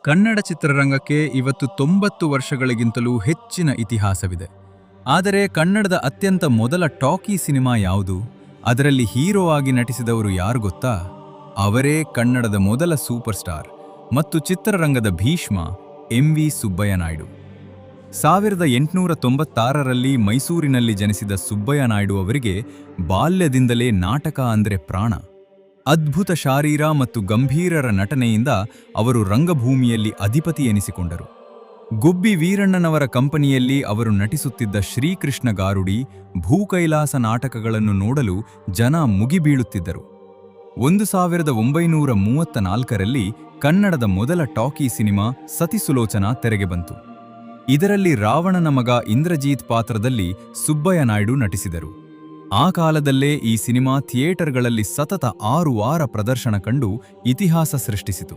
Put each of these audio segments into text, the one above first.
ಕನ್ನಡ ಚಿತ್ರರಂಗಕ್ಕೆ ಇವತ್ತು 90 ವರ್ಷಗಳಿಗಿಂತಲೂ ಹೆಚ್ಚಿನ ಇತಿಹಾಸವಿದೆ. ಆದರೆ ಕನ್ನಡದ ಅತ್ಯಂತ ಮೊದಲ ಟಾಕಿ ಸಿನಿಮಾ ಯಾವುದು? ಅದರಲ್ಲಿ ಹೀರೋ ಆಗಿ ನಟಿಸಿದವರು ಯಾರು ಗೊತ್ತಾ? ಅವರೇ ಕನ್ನಡದ ಮೊದಲ ಸೂಪರ್ ಸ್ಟಾರ್ ಮತ್ತು ಚಿತ್ರರಂಗದ ಭೀಷ್ಮ ಎಂ.ವಿ. ಸುಬ್ಬಯ್ಯ ನಾಯ್ಡು. 1896ರಲ್ಲಿ ಮೈಸೂರಿನಲ್ಲಿ ಜನಿಸಿದ ಸುಬ್ಬಯ್ಯ ನಾಯ್ಡು ಅವರಿಗೆ ಬಾಲ್ಯದಿಂದಲೇ ನಾಟಕ ಅಂದ್ರೆ ಪ್ರಾಣ. ಅದ್ಭುತ ಶಾರೀರ ಮತ್ತು ಗಂಭೀರರ ನಟನೆಯಿಂದ ಅವರು ರಂಗಭೂಮಿಯಲ್ಲಿ ಅಧಿಪತಿ ಎನಿಸಿಕೊಂಡರು. ಗುಬ್ಬಿ ವೀರಣ್ಣನವರ ಕಂಪನಿಯಲ್ಲಿ ಅವರು ನಟಿಸುತ್ತಿದ್ದ ಶ್ರೀಕೃಷ್ಣ ಗಾರುಡಿ, ಭೂಕೈಲಾಸ ನಾಟಕಗಳನ್ನು ನೋಡಲು ಜನ ಮುಗಿಬೀಳುತ್ತಿದ್ದರು. 1934ರಲ್ಲಿ ಕನ್ನಡದ ಮೊದಲ ಟಾಕಿ ಸಿನಿಮಾ ಸತಿಸುಲೋಚನಾ ತೆರೆಗೆ ಬಂತು. ಇದರಲ್ಲಿ ರಾವಣನ ಮಗ ಇಂದ್ರಜೀತ್ ಪಾತ್ರದಲ್ಲಿ ಸುಬ್ಬಯ್ಯ ನಾಯ್ಡು ನಟಿಸಿದರು. ಆ ಕಾಲದಲ್ಲೇ ಈ ಸಿನಿಮಾ ಥಿಯೇಟರ್ಗಳಲ್ಲಿ ಸತತ 6 ವಾರ ಪ್ರದರ್ಶನ ಕಂಡು ಇತಿಹಾಸ ಸೃಷ್ಟಿಸಿತು.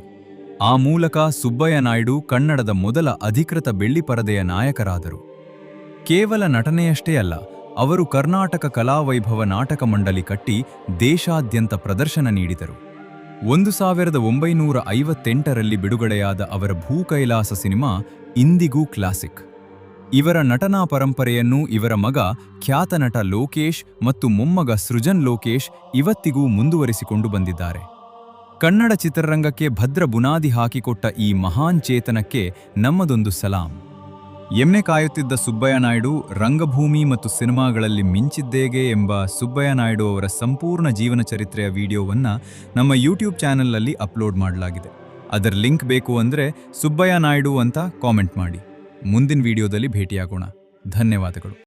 ಆ ಮೂಲಕ ಸುಬ್ಬಯ್ಯ ನಾಯ್ಡು ಕನ್ನಡದ ಮೊದಲ ಅಧಿಕೃತ ಬೆಳ್ಳಿಪರದೆಯ ನಾಯಕರಾದರು. ಕೇವಲ ನಟನೆಯಷ್ಟೇ ಅಲ್ಲ, ಅವರು ಕರ್ನಾಟಕ ಕಲಾವೈಭವ ನಾಟಕ ಮಂಡಳಿ ಕಟ್ಟಿ ದೇಶಾದ್ಯಂತ ಪ್ರದರ್ಶನ ನೀಡಿದರು. 1958ರಲ್ಲಿ ಬಿಡುಗಡೆಯಾದ ಅವರ ಭೂಕೈಲಾಸ ಸಿನಿಮಾ ಇಂದಿಗೂ ಕ್ಲಾಸಿಕ್. ಇವರ ನಟನಾ ಪರಂಪರೆಯನ್ನು ಇವರ ಮಗ ಖ್ಯಾತ ನಟ ಲೋಕೇಶ್ ಮತ್ತು ಮೊಮ್ಮಗ ಸೃಜನ್ ಲೋಕೇಶ್ ಇವತ್ತಿಗೂ ಮುಂದುವರಿಸಿಕೊಂಡು ಬಂದಿದ್ದಾರೆ. ಕನ್ನಡ ಚಿತ್ರರಂಗಕ್ಕೆ ಭದ್ರ ಬುನಾದಿ ಹಾಕಿಕೊಟ್ಟ ಈ ಮಹಾನ್ ಚೇತನಕ್ಕೆ ನಮ್ಮದೊಂದು ಸಲಾಂ. ಎಮ್ಮೆ ಕಾಯುತ್ತಿದ್ದ ಸುಬ್ಬಯ್ಯ ನಾಯ್ಡು ರಂಗಭೂಮಿ ಮತ್ತು ಸಿನಿಮಾಗಳಲ್ಲಿ ಮಿಂಚಿದ್ದೇಗೆ ಎಂಬ ಸುಬ್ಬಯ್ಯ ನಾಯ್ಡು ಅವರ ಸಂಪೂರ್ಣ ಜೀವನ ಚರಿತ್ರೆಯ ವಿಡಿಯೋವನ್ನು ನಮ್ಮ ಯೂಟ್ಯೂಬ್ ಚಾನೆಲ್ನಲ್ಲಿ ಅಪ್ಲೋಡ್ ಮಾಡಲಾಗಿದೆ. ಅದರ ಲಿಂಕ್ ಬೇಕು ಅಂದರೆ ಸುಬ್ಬಯ್ಯ ನಾಯ್ಡು ಅಂತ ಕಾಮೆಂಟ್ ಮಾಡಿ. ಮುಂದಿನ ವಿಡಿಯೋದಲ್ಲಿ ಭೇಟಿಯಾಗೋಣ. ಧನ್ಯವಾದಗಳು.